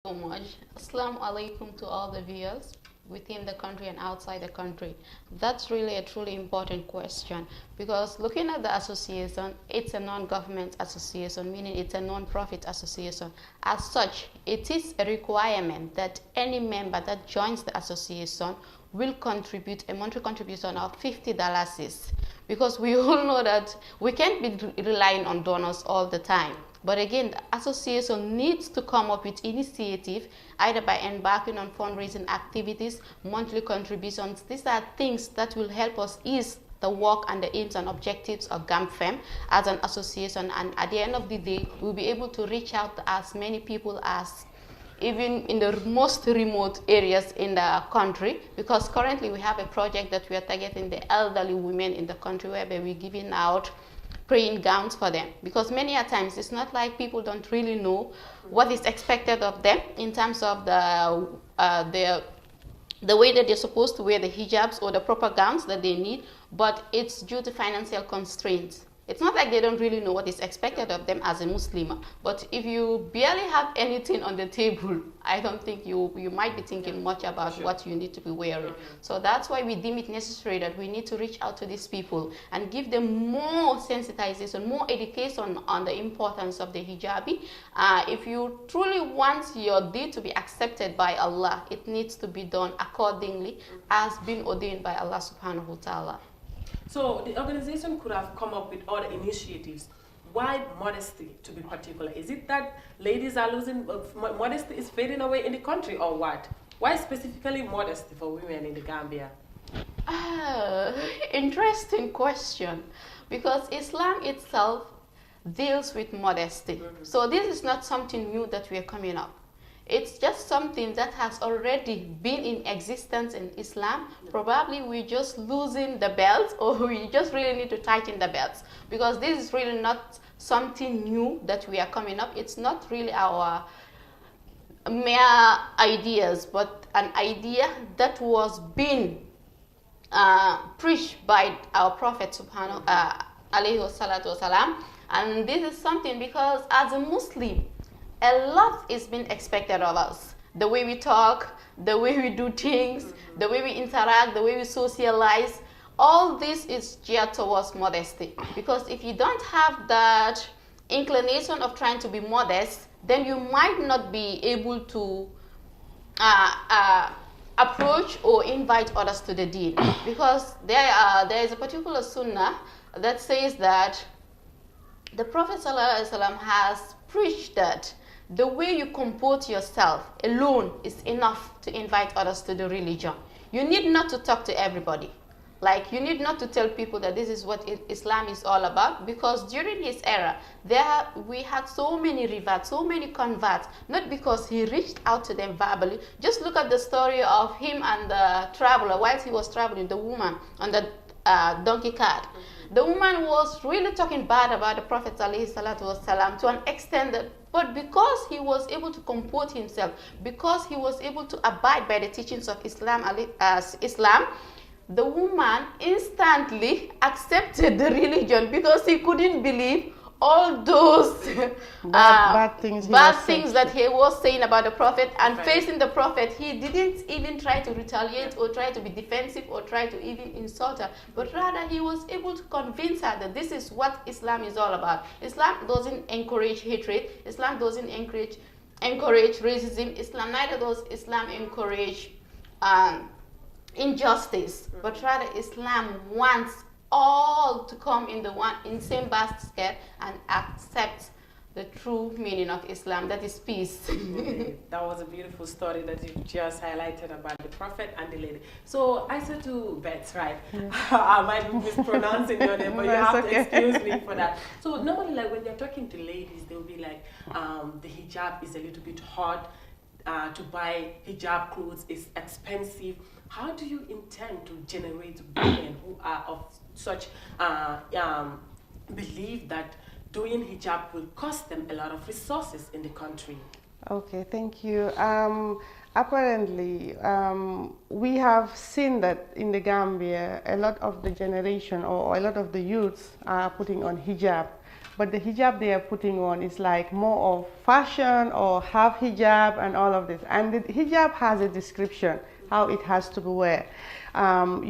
So much. Assalamu alaikum to all the viewers within the country and outside the country. That's really a truly important question because looking at the association, it's a non-government association, meaning it's a non-profit association. As such, it is a requirement that any member that joins the association will contribute a monthly contribution of $50 because we all know that we can't be relying on donors all the time. But again, the association needs to come up with initiative either by embarking on fundraising activities, monthly contributions. These are things that will help us ease the work and the aims and objectives of GAMFEM as an association. And at the end of the day, we'll be able to reach out to as many people as even in the most remote areas in the country, because currently we have a project that we are targeting the elderly women in the country whereby we're giving out praying gowns for them, because many a times it's not like people don't really know what is expected of them in terms of the way that they're supposed to wear the hijabs or the proper gowns that they need, but it's due to financial constraints. It's not like they don't really know what is expected of them as a Muslim, but if you barely have anything on the table, I don't think you might be thinking much about what you need to be wearing. So that's why we deem it necessary that we need to reach out to these people and give them more sensitization, more education on the importance of the hijabi. If you truly want your deed to be accepted by Allah, it needs to be done accordingly as been ordained by Allah subhanahu wa ta'ala. So the organization could have come up with other initiatives. Why modesty, to be particular? Is it that ladies are losing, modesty is fading away in the country, or what? Why specifically modesty for women in the Gambia? Interesting question, because Islam itself deals with modesty. So this is not something new that we are coming up. It's just something that has already been in existence in Islam. Probably we're just losing the belt, or we just really need to tighten the belts, because this is really not something new that we are coming up. It's not really our mere ideas, but an idea that was being preached by our Prophet subhanahu alayhi wassalatu wasalam. And this is something because as a Muslim, a lot is being expected of us. The way we talk, the way we do things, the way we interact, the way we socialize, all this is geared towards modesty. Because if you don't have that inclination of trying to be modest, then you might not be able to approach or invite others to the deen. Because there is a particular sunnah that says that the Prophet ﷺ has preached that the way you comport yourself alone is enough to invite others to the religion. You need not to talk to everybody. Like, you need not to tell people that this is what Islam is all about, because during his era, we had so many reverts, so many converts, not because he reached out to them verbally. Just look at the story of him and the traveler. Whilst he was traveling, the woman on the donkey cart. The woman was really talking bad about the Prophet ﷺ to an extent that, but because he was able to comport himself, because he was able to abide by the teachings of Islam, the woman instantly accepted the religion because he couldn't believe all those bad things that he was saying about the Prophet, and facing the Prophet, he didn't even try to retaliate or try to be defensive or try to even insult her, but rather he was able to convince her that this is what Islam is all about. Islam doesn't encourage hatred. Islam doesn't encourage racism. Neither does Islam encourage injustice, but rather Islam wants all to come in same basket and accept the true meaning of Islam, that is peace. Okay. That was a beautiful story that you just highlighted about the Prophet and the lady. So I said to Beth, right? Yeah. I might be mispronouncing your name, but you have to excuse me for that. So normally, like when they're talking to ladies, they'll be like, the hijab is a little bit hard. To buy hijab clothes is expensive. How do you intend to generate women who are of such belief that doing hijab will cost them a lot of resources in the country? Okay, thank you. Apparently, we have seen that in the Gambia, a lot of the generation or a lot of the youths are putting on hijab. but the hijab they are putting on is like more of fashion or half hijab and all of this. And the hijab has a description how it has to be wear.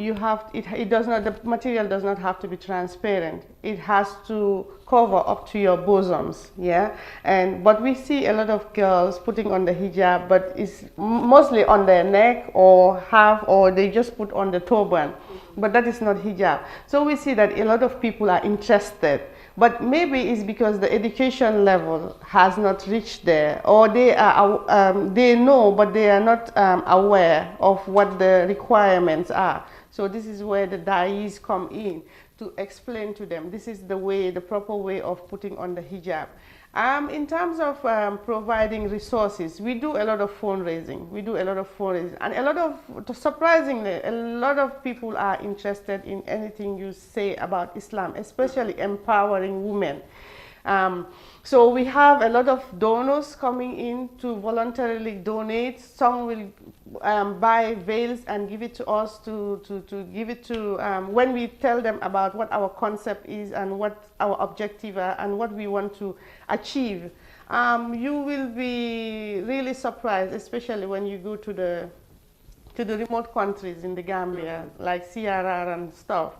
You have it does not, the material does not have to be transparent. It has to cover up to your bosoms, yeah. And but we see a lot of girls putting on the hijab, but it's mostly on their neck or half, or they just put on the turban, but that is not hijab. So we see that a lot of people are interested, but maybe it's because the education level has not reached there, or they are they know, but they are not aware of what the requirements are. So this is where the dais come in to explain to them this is the way, the proper way of putting on the hijab. In terms of providing resources, we do a lot of fundraising. And a lot of, surprisingly, a lot of people are interested in anything you say about Islam, especially empowering women. So we have a lot of donors coming in to voluntarily donate. Some will buy veils and give it to us to give it to, when we tell them about what our concept is and what our objective are and what we want to achieve. You will be really surprised, especially when you go to the remote countries in the Gambia, like CRR and stuff.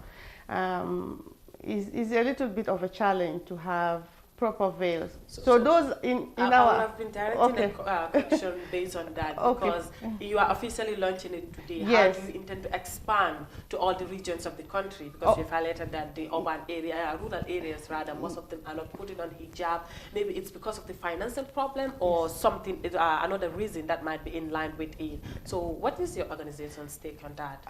Is a little bit of a challenge to have proper veils. So those in our... I have been directing a question based on that, because you are officially launching it today. Yes. How do you intend to expand to all the regions of the country? Because you've highlighted that the urban area, rural areas rather, most of them are not putting on hijab. Maybe it's because of the financial problem or something, another reason that might be in line with it. So what is your organization's take on that?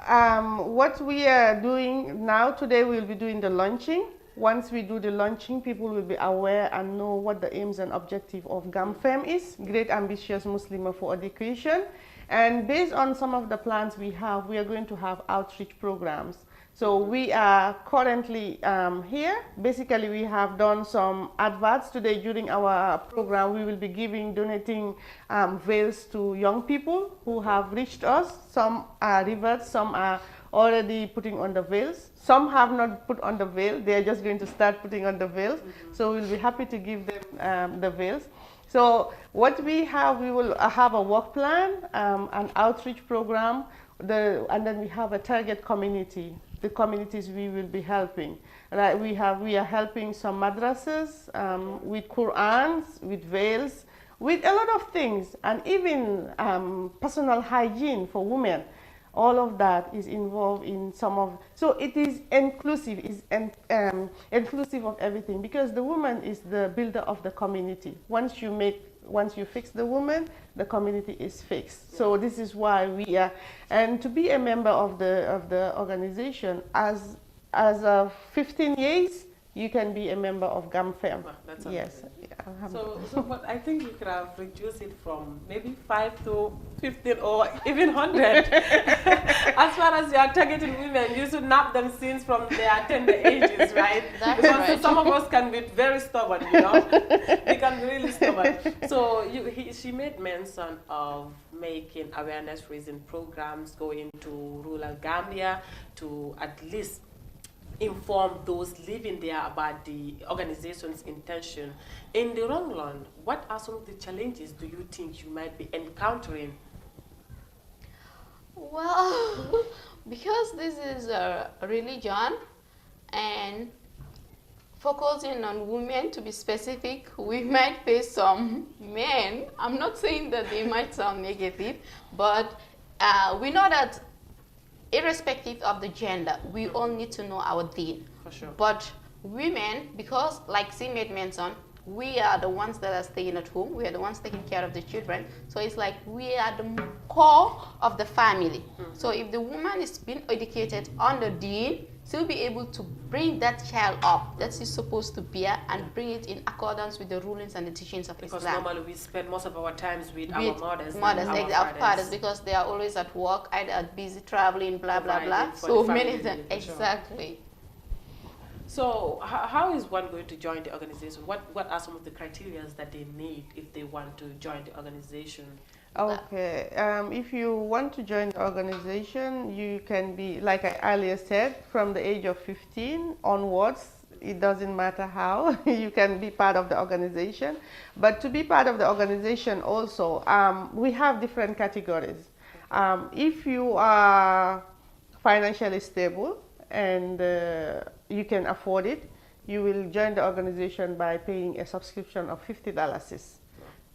What we are doing now, today we'll be doing the launching. Once we do the launching, people will be aware and know what the aims and objective of GAMFEM is, Great Ambitious Muslim for Education. And based on some of the plans we have, we are going to have outreach programs. So we are currently here. Basically, we have done some adverts today during our program. We will be donating veils to young people who have reached us. Some are reverts, some are already putting on the veils. Some have not put on the veil. They are just going to start putting on the veils. So we'll be happy to give them the veils. So what we will have a work plan, an outreach program, and then we have a target community, the communities we will be helping. Right? We are helping some madrasas with Qurans, with veils, with a lot of things, and even personal hygiene for women. All of that is involved in some of, so it is inclusive, inclusive of everything, because the woman is the builder of the community. Once you fix the woman, the community is fixed. So this is why we are, and to be a member of the organization, as of 15 years, you can be a member of GAMFEM. Wow, that's yes. So but I think you could have reduced it from maybe 5 to 15 or even 100. As far as you are targeting women, you should nap them since from their tender ages, right? That's because right. some of us can be very stubborn, you know? We can be really stubborn. So she made mention of making awareness raising programs, going to rural Gambia to at least inform those living there about the organization's intention. In the long run, what are some of the challenges do you think you might be encountering? Well, because this is a religion and focusing on women, to be specific, we might face some men. I'm not saying that they might sound negative, but we know that irrespective of the gender, we all need to know our deen. For sure. But women, because like C made mention, we are the ones that are staying at home. We are the ones taking care of the children. So it's like we are the core of the family. So if the woman is being educated on the deen, she'll be able to bring that child up that she's supposed to bear and bring it in accordance with the rulings and the teachings of because Islam. Normally we spend most of our times with our mothers, our fathers, because they are always at work, either busy traveling, blah blah blah. So many things, exactly. Sure. So how is one going to join the organization? What are some of the criteria that they need if they want to join the organization? Okay, if you want to join the organization, you can be, like I earlier said, from the age of 15 onwards. it doesn't matter how. You can be part of the organization. But to be part of the organization also, we have different categories. If you are financially stable and you can afford it, you will join the organization by paying a subscription of $50.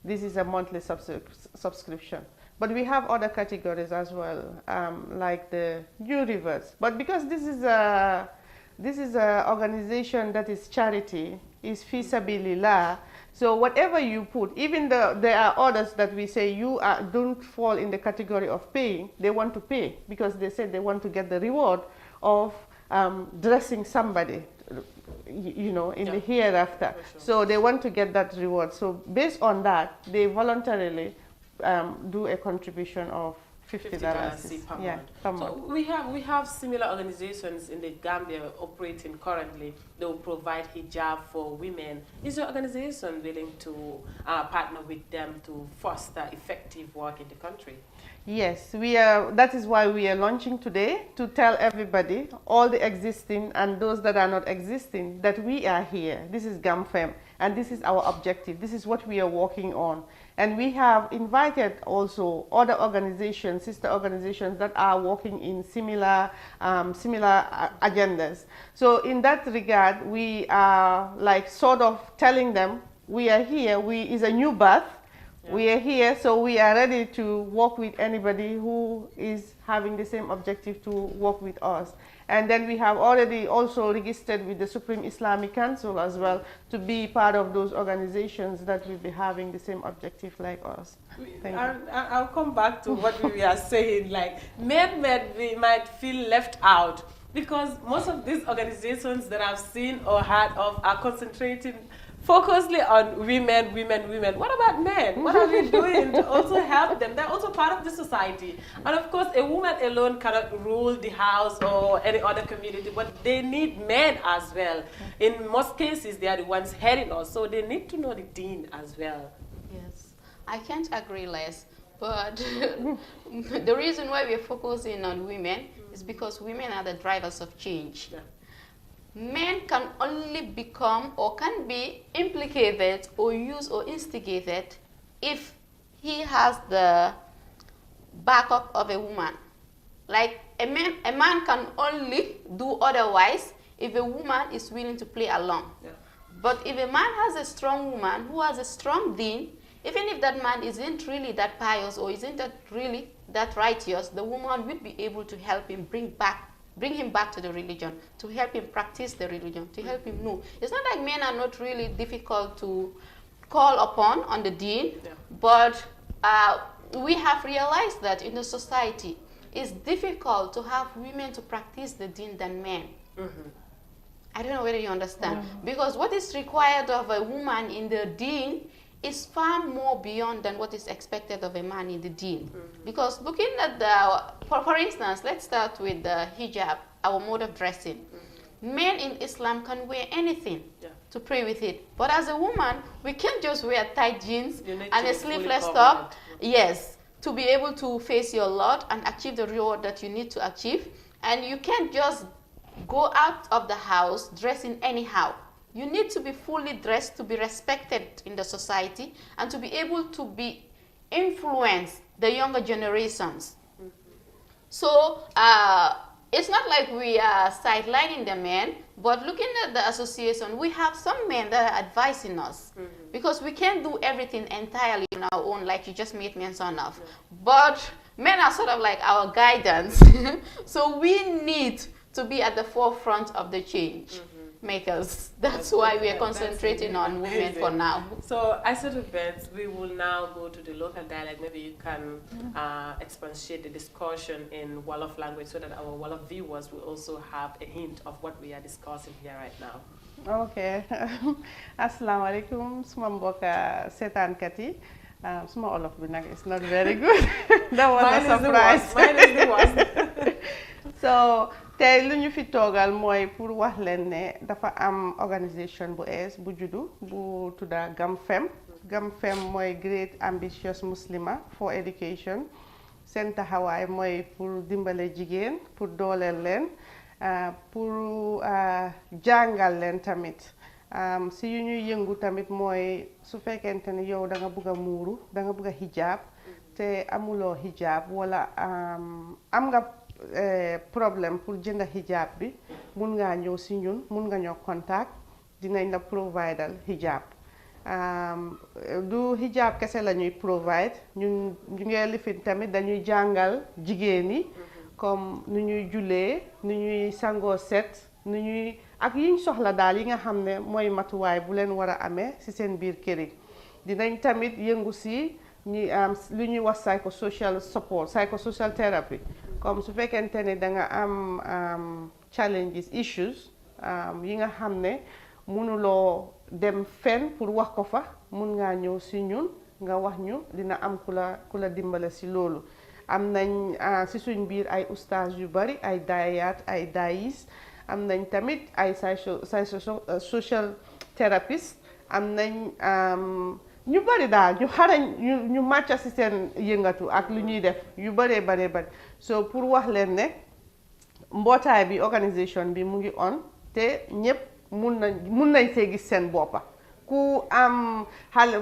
This is a monthly subscription. But we have other categories as well, like the new reverts. But because this is a organization that is charity, is fi sabilillah. So whatever you put, even though there are others that we say you don't fall in the category of paying, they want to pay because they said they want to get the reward of dressing somebody, you know, in the hereafter. Sure. So they want to get that reward. So based on that, they voluntarily do a contribution of $50 per month. So we have similar organizations in the Gambia operating currently. They will provide hijab for women. Is your organization willing to partner with them to foster effective work in the country? Yes, we are. That is why we are launching today, to tell everybody, all the existing and those that are not existing, that we are here. This is GAMFEM, and this is our objective. This is what we are working on. And we have invited also other organizations, sister organizations that are working in similar agendas. So in that regard, we are like sort of telling them, we are here, is a new birth. Yeah. We are here, so we are ready to work with anybody who is having the same objective to work with us. And then we have already also registered with the Supreme Islamic Council as well to be part of those organizations that will be having the same objective like us. I'll come back to what we are saying, like men might feel left out because most of these organizations that I've seen or heard of are concentrating focusly on women. What about men? What are we doing to also help them? They're also part of the society. And of course, a woman alone cannot rule the house or any other community, but they need men as well. In most cases, they are the ones heading us, so they need to know the deen as well. Yes, I can't agree less. But the reason why we're focusing on women is because women are the drivers of change. Yeah. Men can only become or can be implicated or used or instigated if he has the backup of a woman. Like a man can only do otherwise if a woman is willing to play along. Yeah. But if a man has a strong woman who has a strong deen, even if that man isn't really that pious or isn't really that righteous, the woman will be able to help him bring him back to the religion, to help him practice the religion, to help him know. It's not like men are not really difficult to call upon on the deen, yeah. But we have realized that in the society, it's difficult to have women to practice the deen than men. Mm-hmm. I don't know whether you understand. Mm-hmm. Because what is required of a woman in the deen is far more beyond than what is expected of a man in the deen. Mm-hmm. Because looking at for instance, let's start with the hijab, our mode of dressing. Mm-hmm. Men in Islam can wear anything, yeah, to pray with it. But as a woman, we can't just wear tight jeans and a sleeveless top. Yes, to be able to face your Lord and achieve the reward that you need to achieve. And you can't just go out of the house dressing anyhow. You need to be fully dressed to be respected in the society and to be able to be influence the younger generations. Mm-hmm. So it's not like we are sidelining the men, but looking at the association, we have some men that are advising us, mm-hmm, because we can't do everything entirely on our own, like you just made mention of. Yeah. But men are sort of like our guidance. So we need to be at the forefront of the change. Mm-hmm. Makers. That's why we are concentrating on women for now. So I said with Beth, we will now go to the local dialect. Maybe you can expatiate the discussion in Wolof language so that our Wolof viewers will also have a hint of what we are discussing here right now. Okay. Assalamu alaikum, suma mboka setankat yi. Suma Wolof bi nak is not very good. That was a surprise. Mine is the worst. So tey lu ñu fi toogal mooy pour wax leen ne dafa am organisation bu ees bu juddu bu tudda GAMFEM. GAMFEM mooy Great Ambitious Muslima for Education. Seen taxawaay mooy pour dimbale jigéen, pour dooleel leen, pour jàngal leen tamit si yu ñuy yëngu tamit mooy su fekkente ne yow da nga bëgg a muuru da nga bëgg a hijab te amuloo hijab wala am nga problème pour jënd hijab bi mun ngaa ñëw si ñun mun nga ñoo contact dinañ la providal hijab du hijab kese la ñuy provide ñun ñu ngi lifin tamit dañuy jàngal jigéen ñi comme nu ñuy jullee nu ñuy sangoo set nu ñuy ak yiñ soxla daal yi nga xam ne mooy matuwaay bu leen war a amee ci seen biir kër yi dinañ tamit yëngu si ñi lu ñuy wax psychosocial support psychosocial therapy comme su fekkente ne da nga am challenges issues yi nga xam ne mënuloo dem fenn pour wax ko fa mun ngaa ñëw si ñun nga wax ñu dina am ku la dimbale si loolu am nañ si suñ biir ay ustaas yu bari ay daayaat ay daayis am nañ tamit ay social therapist am nañ ñu bari daal ñu xarañ ñu màcca si seen yëngatu ak lu ñuy def yu bari so pour wax leen ne mbootaay bi organisation bi mu ngi on te ñëpp mun nañ see gis seen boppa ku am xale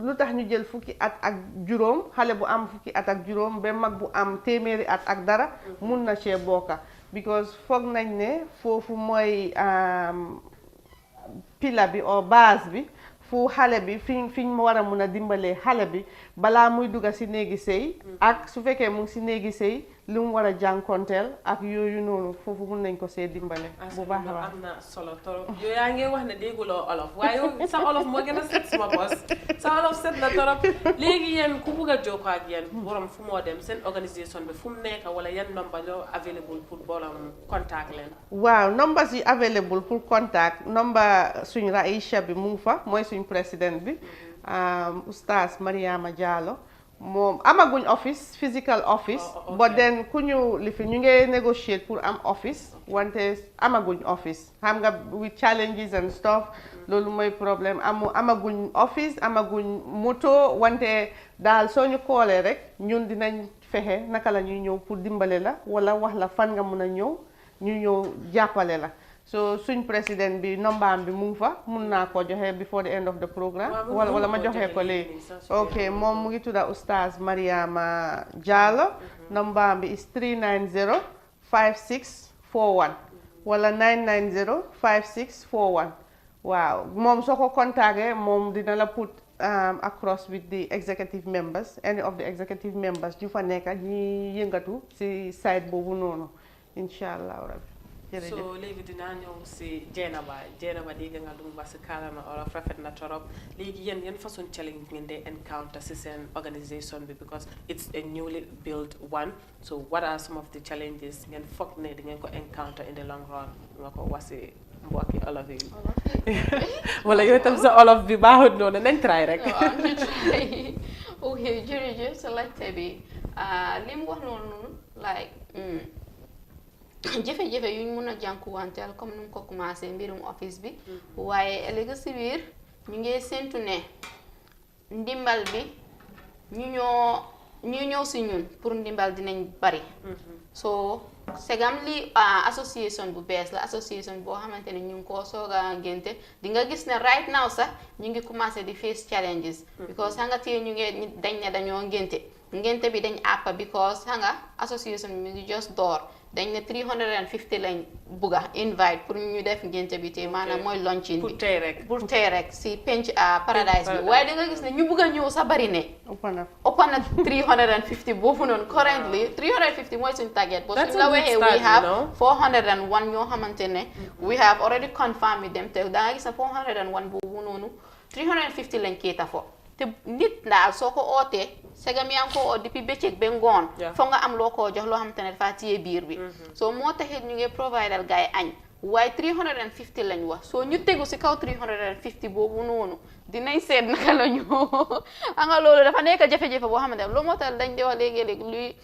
lu tax ñu jël fukki at ak juróom xale bu am fukki at ak juróom ba mag bu am téeméeri at ak dara mun na cee bokka because foog nañ ne foofu mooy pila bi o base bi fu xale bi fiñ war a mun a dimbalee xale bi balaa muy dugga si néegi sëy ak su fekkee mu ngi si néegi sëy lu mu war a jànkonteel ak yooyu noonu foofu mun nañ ko see dimbale bu baax a baax am na solo torop yow yaa ngi wax ne dégguloo olof waaye yow sa olof moo gën a set suma bos sa olof set na torop léegi yéen ku bugg a jokkoo ak yéen borom fu moo dem seen organisation bi fu mu nekk wala yan number yoo available pour borom contact leen waaw numbers yi available pour contact number suñ Raisha bi mu ngi fa mooy suñ président bi oustaz Mariama Diallo moom amaguñ office physical office but then ku ñu li fi ñu ngi negotiate pour am office wante amaguñ office xam nga with challenges and stuff loolu mooy problème amaguñ office amaguñ moto wante daal soo ñu koolee rek ñun dinañ fexe naka la ñuy ñëw pour dimbale la wala wax la fan nga mun a ñëw ñu ñëw jàppale la so suñ président bi nombaam bi mu ngi fa mun naa ko joxe before the end of the programme wala ma joxe ko léegi ok moom mu ngi tudda oustaz Mariama Diallo nombaam bi is 390 5641 wala 990 5641 waaw moom soo ko contacté moom dina la put across with the executive members any of the executive members ñu fa nekk ñi yëngatu si site boobu noonu incha allah rabbi so léegi dinaa ñëw si Jenaba dégg nga lu mu wax si kàllaama olof rafet na torop léegi yéen façon challenge ngeen dee encounter si seen organisation bi because it's a newly built one so what are some of the challenges ngeen foog ne di ngeen ko encounter in the long run nga ko wax si mbokki olof yi wala yow tam sa olof bi baaxut noonu nañ try rek ok jërëjëf sa laajte bi li mu wax noonu like jafe-jafe yuñ mun a jànkuwanteel comme nu mu ko commencé mbirum office bi waaye ëllëg si biir ñu ngi séntu ne ndimbal bi ñu ñëw si ñun pour ndimbal dinañ bari so segam li association bu bees la association boo xamante ne ñu ngi koo soog a ngénte di nga gis ne right now sax ñu ngi commencé di face challenges because xam nga tey ñu ngi dañ ne dañoo ngénte bi dañ àppa because xam nga association bi mu ngi just door dañ ne 350 lañ bugga invite pour ñu def ngénte bi te maanaam mooy launching bi pour tey rek si penc paradise bi waaye da nga gis ne ñu bugg a ñëw sa bari ne ëpp na 350 boobu noonu currently 350 mooy suñ target but suñ la waxee we have 401 ñoo xamante ne we have already confirmed with them te da nga gis ne 401 boobu noonu 350 lañ kéeta fo te nit daal soo ko ootee segam yaa ngi ko oo depuis bëccëg ba ngoon foog nga am loo koo jox loo xamante ne dafa téye biir bi soo moo taxit ñu ngi provider gars yi añ waaye 350 lañ wax soo ñu tegu si kaw 350 boobu noonu dinañ seet naka la ñu nga loolu dafa nekk jafe-jafe boo xamante ne loolu moo tax dañ di wax léegi-léegi luy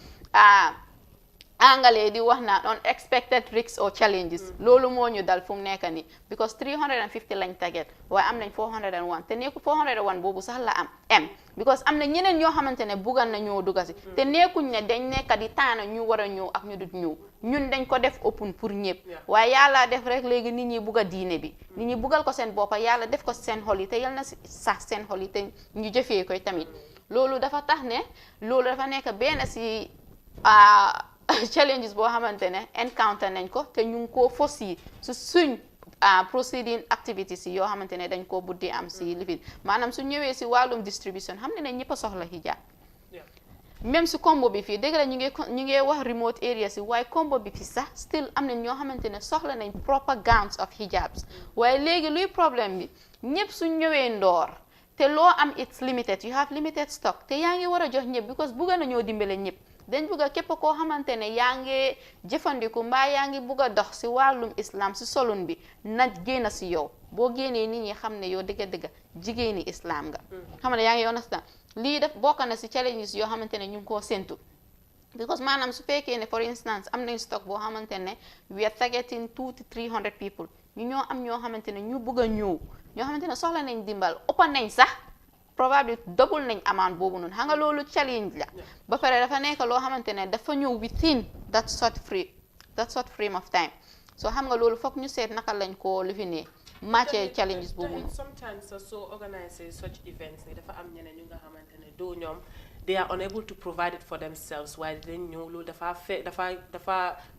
angale di wax na unexpected risks or challenges loolu moo ñu dal fu mu nekk nii because 350 lañ target waaye am nañ 401 te nekku 401 boobu sax la am because am na ñeneen ñoo xamante ne buggal na ñoo dugga si te nekkuñ ne dañ nekk di taana ñu war a ñëw ak ñu dut ñëw ñun dañ ko def open pour ñëpp waaye yàlla def rek léegi nit ñi bugga diine bi nit ñi buggal ko seen boppa yàlla def ko seen xol yi te yal na sax seen xol yi te ñu jëfee koy tamit loolu dafa tax ne loolu dafa nekk benn si challenges boo xamante ne encounter nañ ko te ñu ngi koo fosi su suñ proceeding activities yi yoo xamante ne dañ koo buddi am si lifin maanaam su ñëwee si wàllum distribution xam ne ñëpp a soxla hijab même si combo bi fii dëgg la ñu ngi wax remote areas yi waaye combo bi fii sax still am nañ ñoo xamante ne soxla nañ proper gowns of hijabs waaye léegi luy problème bi ñëpp su ñëwee ndoor te loo am it's limited you have limited stock te yaa ngi war a jox ñëpp because bugga nañoo dimbale ñëpp dañ bugg a képp koo xamante ne yaa ngi jëfandiku mbaa yaa ngi bugg a dox si wàllum islam si solun bi na génn si yow boo génnee nit ñi xam ne yow dëgga-dëgga jigéeni islam nga xam ne yaa ngi understand lii def bokk na si challenges yoo xamante ne ñu ngi koo séntu because maanaam su fekkee ne for instance am nañ stock boo xamante ne we are targeting 200 to 300 people ñu ñoo am ñoo xamante ne ñu bugg a ñëw ñoo xamante ne soxla nañ dimbal ëppa nañ sax probably double nañ amount boobu noonu xam nga loolu challenge la ba pare dafa nekk loo xamante ne dafa ñëw within that short frame of time so xam nga loolu foog ñu seet naka lañ ko lifinee match challenges boobu noonu sometimes so organize such events ni dafa am ñeneen ñu nga xamante ne doo ñoom they are unable to provide it for themselves while dañ ñëw loolu dafa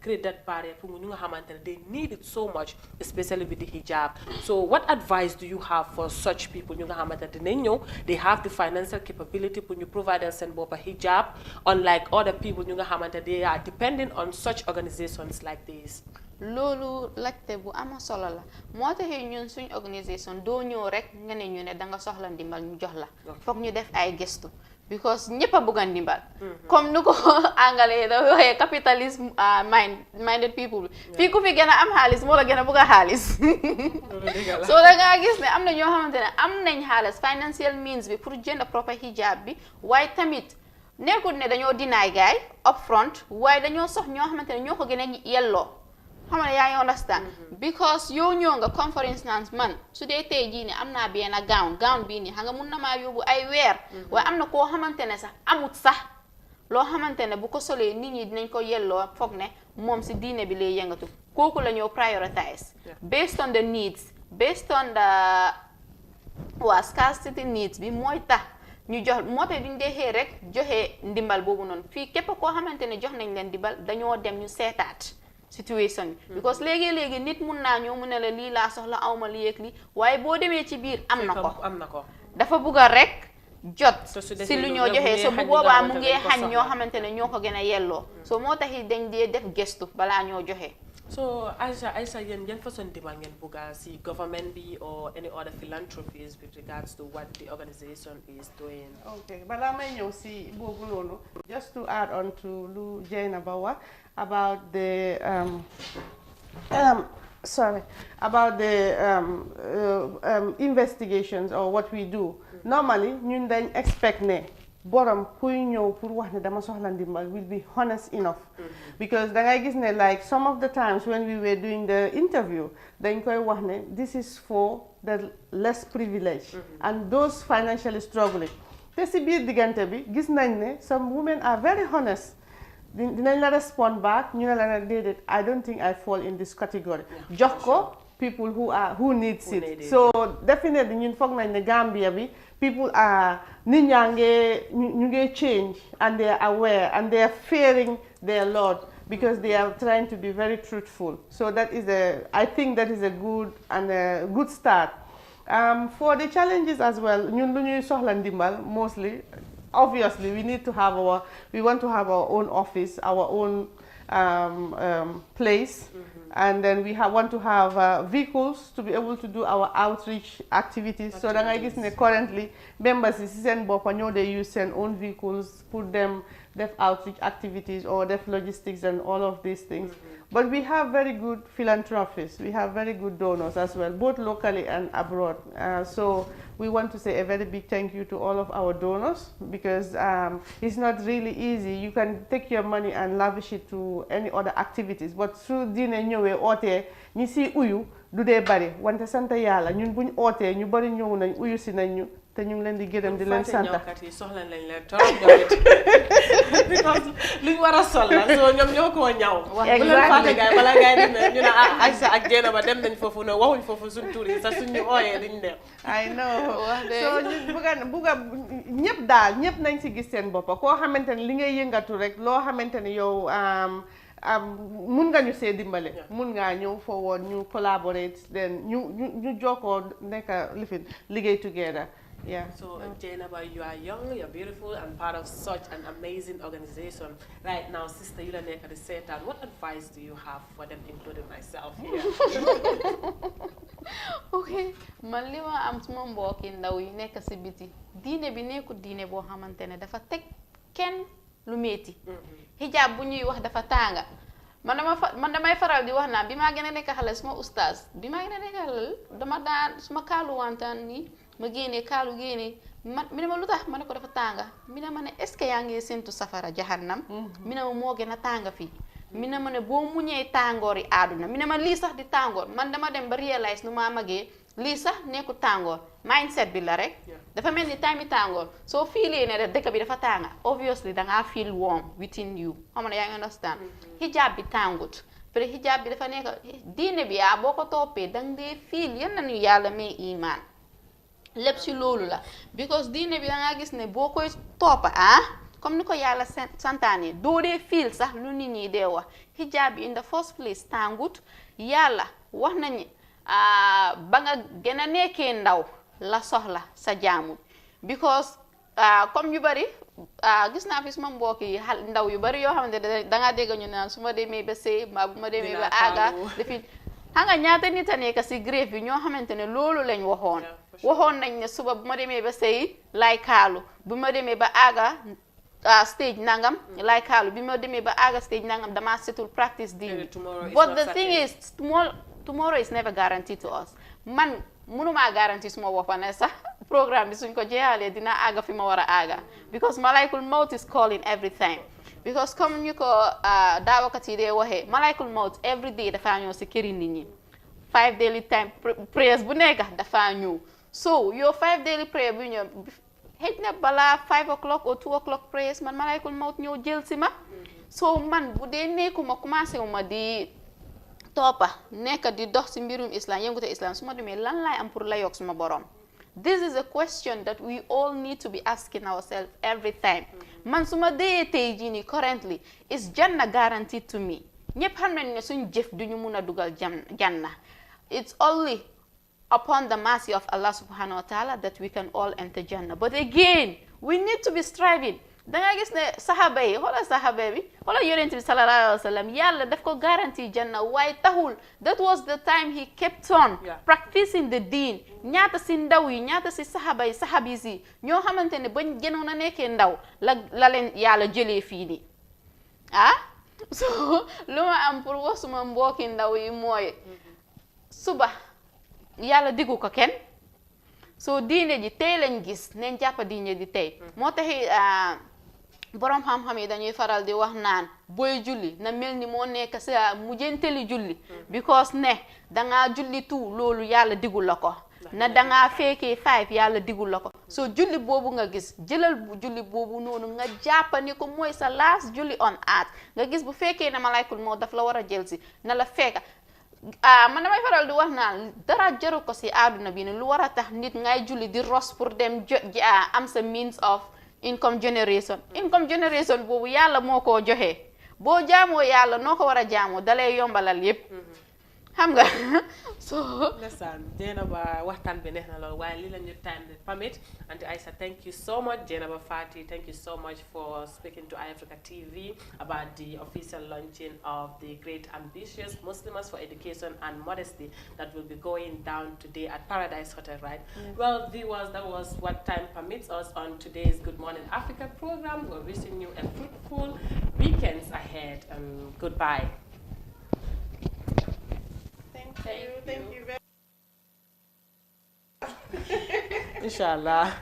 create that barrier pour ñu nga xamante ne they need it so much especially with the hijab so what advice do you have for such people ñu nga xamante ne dinañ ñëw they have the financial capability pour ñu provide seen boppa hijab unlike other people ñu nga xamante ne they are depending on such organizations like this loolu laajte bu ama solo la moo taxee ñun suñ organisation doo ñëw rek nga ne ñu ne danga soxla ndimbal ñu jox la foog ñu def ay gëstu because ñëpp a bëgg a ndimbal comme nu ko anglais da waxee capitalism minded people fii ku fi gën a am xaalis moo la gën a bëgg a xaalis so da ngaa gis ne am na ñoo xamante ne am nañ xaalis financial means bi pour jënd proper hijab bi waaye tamit nekkul ne dañoo deny gaay up front waaye dañoo sox ñoo xamante ne ñoo ko gën a yelloo xam nga yaa ngi understand because yow ñëw nga comme for instance man su dee tey jii ne am naa benn gown bii nii xam nga mun na maa yóbbu ay weer waaye am na koo xamante ne sax amut sax loo xamante ne bu ko solee nit ñi dinañ ko yelloo foog ne moom si diine bi lay yëngatu kooku la ñoo prioritize based on the needs based on the scarcity needs bi mooy tax ñu jox moo tax duñ dee rek joxe ndimbal boobu noonu fii képp koo xamante ne jox nañ leen ndimbal dañoo dem ñu seetaat situation because léegi nit mun naa ñëw mu ne la lii laa soxla awma lii ak lii waaye boo demee ci biir am na ko dafa bugg a rek jot si lu ñoo joxee so bu boobaa mu ngi xañ ñoo xamante ne ñoo ko gën a yelloo so moo tax dañ dee def gestu balaa ñoo joxe so Aisha yan façon ndimbal ngeen bugga si government bi or any other philanthropies with regards to what the organization is doing okay balaa may ñëw si boobu noonu just to add on to lu Jaina ba wax about the investigations or what we do normally ñun dañ expect ne borom kuy ñëw pour wax ne dama soxla ndimbal will be honest enough because da ngay gis ne like some of the times when we were doing the interview dañ koy wax ne this is for the less privileged and those financially struggling te si biir diggante bi gis nañ ne some women are very honest dinañ la respond back ñu ne la ne déedéet I don't think I fall in this category jox ko people who needs it so definitely ñun foog nañ ne Gambia bi people are nit ñaa ñu ngi change and they are aware and they are fearing their Lord because they are trying to be very truthful so I think that is a good start for the challenges as well ñun lu ñuy soxla ndimbal mostly obviously we want to have our own office our own place and then we want to have vehicles to be able to do our outreach activities. So da ngay gis ne currently members yi si seen boppa ñoo they use seen own vehicles put them def outreach activities or def logistics and all of these things But we have very good philanthropists. We have very good donors as well, both locally and abroad. So we want to say a very big thank you to all of our donors, because it's not really easy. You can take your money and lavish it to any other activities, but through dina ñëwé oté ñi ci uyu du dé bari wante sante yalla ñun buñ oté ñu bari ñëw nañ uyu ci nañ ñu te ñu ngi leen di gërëm di leen sant soxla nañ leen torop ñoom because luñ war a sol la so ñoom ñoo ko ñaw bu leen fàtte gaay bala gaay di ne ñu ne Aïssa ak Jeynaba dem nañ foofu ne waxuñ foofu suñ tur yi sax suñu ooyee duñ dem I know so ñu bëgga ñëpp daal ñëpp nañ ci gis seen bopp koo xamante ne li ngay yëngatu rek loo xamante ne yow mun nga ñu see dimbale mun ngaa ñëw forward ñu collaborate then ñu jokkoo nekk lifin liggéey together. Yeah. So, Jeynaba, you are young, you're beautiful, and part of such an amazing organization. Right now, Sister Yulaneka at the center, what advice do you have for them, including myself here? Okay, man li ma am suma mbokki ndaw yi nekk si biti diine bi nekkul diine boo xamante ne dafa teg kenn lu metti hijab bu ñuy wax dafa tànga man damay faral di wax naa bi maa gën a nekk xale suma oustaz bi maa gën a nekk xale dama daan suma kaalu wantaan nii ma génnee kaalu génnee mi ne ma lu tax ma ne ko dafa tànga mi ne ma ne est-ce que yaa ngi séntu safara jahannam mi ne ma moo gën a tànga fii mi ne ma ne boo muñee tàngoor yi àdduna mi ne ma lii sax di tàngoor man dama dem ba réalise nu maa magee lii sax nekku tàngoor mindset bi la rek dafa mel ni time yi tàngoor soo fiilee ne dëkk bi dafa tànga obviously dangaa feel warm within you xam nga yaa ngi understand hijab bi tàngut peut hijab bi dafa nekk diine bi yaa boo ko toppee danga dee feel yan nañu yàlla may iman lépp si loolu la because diine bi dangaa gis ne boo koy toppa comme ni ko yàlla santaane doo dee feel sax lu nit ñi dee wax hijab bi in the first place tàngut yàlla wax nañu ba nga gën a nekkee ndaw la soxla sa jaamu because comme yu bari gis naa fi suma mbokk yi ndaw yu bari yoo xamante ne dangaa dégg ñu naan su ma demee ba sëy mbaa bu ma demee ba aaga defi xam nga ñaata nit a nekk si grève bi ñoo xamante ne loolu lañ waxoon nañ ne suba bu ma demee ba sëy lay kaalu bu ma demee ba aaga stage nangam lay kaalu bi ma demee ba aaga stage nangam dama setul practice diine but the thing is tomorrow is never guaranteed to us man mënuma guarantee suma boppa ne sax programme bi suñ ko jeexalee dina aaga fi ma war a aaga because malaykul maut is calling every time because comme ñu ko daawakat yi dee waxee malaykul maut every day dafa ñëw si këri nit ñi 5 daily time prayers bu nekk dafa ñëw so your 5 daily prayer bu ñëw xëj na balaa 5 o'clock or 2 o'clock prayers man malaykul maut ñëw jël si ma so man bu dee nekkuma commencé wu ma di toppa nekk di dox si mbirum islam yëngute islam su ma demee lan laay am pour la yokk suma borom this is a question that we all need to be asking ourselves every time man su ma dee tey jii nii currently is janna guaranteed to me ñëpp xam nañ ne suñ jëf duñu mun a dugal janna it's only upon the mercy of Allah subhanahu wa ta'ala that we can all enter Jannah. But again, we need to be striving. Danga gis ne sahaba yi xoolal sahaba bi xoolal yonent bi sallallahu alayhi wa sallam yàlla daf ko guarantee Jannah waaye taxul that was the time he kept on practicing the deen ñaata si ndaw yi ñaata si sahaba yi sahabis yi ñoo xamante ne bañ gënoon a nekkee ndaw la leen yàlla jëlee fii nii so lu ma am pour wax suma mbokki ndaw yi mooy suba yàlla diggu ko kenn so diine ji tey lañ gis neen jàppa diine ji tey moo taxi borom xam-xam yi dañuy faral di wax naan booy julli na mel ni moo nekk sa mujjanteli julli because ne dangaa julli tout loolu yàlla digul la ko na dangaa fekkee 5 yàlla digul la ko so julli boobu nga gis jëlal bu julli boobu noonu nga jàppa ni ko mooy sa last julli on earth nga gis bu fekkee ne malaykul moo daf la war a jël si na la fekka man damay faral di wax naan dara jaru ko si àdduna bi ne lu war a tax nit ngay julli di ros pour dem am sa means of income generation boobu yàlla moo koo joxe boo jaamoo yàlla noo ko war a jaamoo dalay yombalal yépp xam nga so ndeysaan Jeynaba waxtaan bi neex na lool waaye lii la ñu time permit Auntie Aïssa thank you so much Jeynaba Fati thank you so much for speaking to iAfrica TV about the official launching of the Great Ambitious Muslims for Education and Modesty that will be going down today at Paradise Hotel, right? Yes. Well, viewers, that was what time permits us on today's Good Morning Africa program. We're wishing you a fruitful weekend ahead and goodbye. Thank you very Inshallah.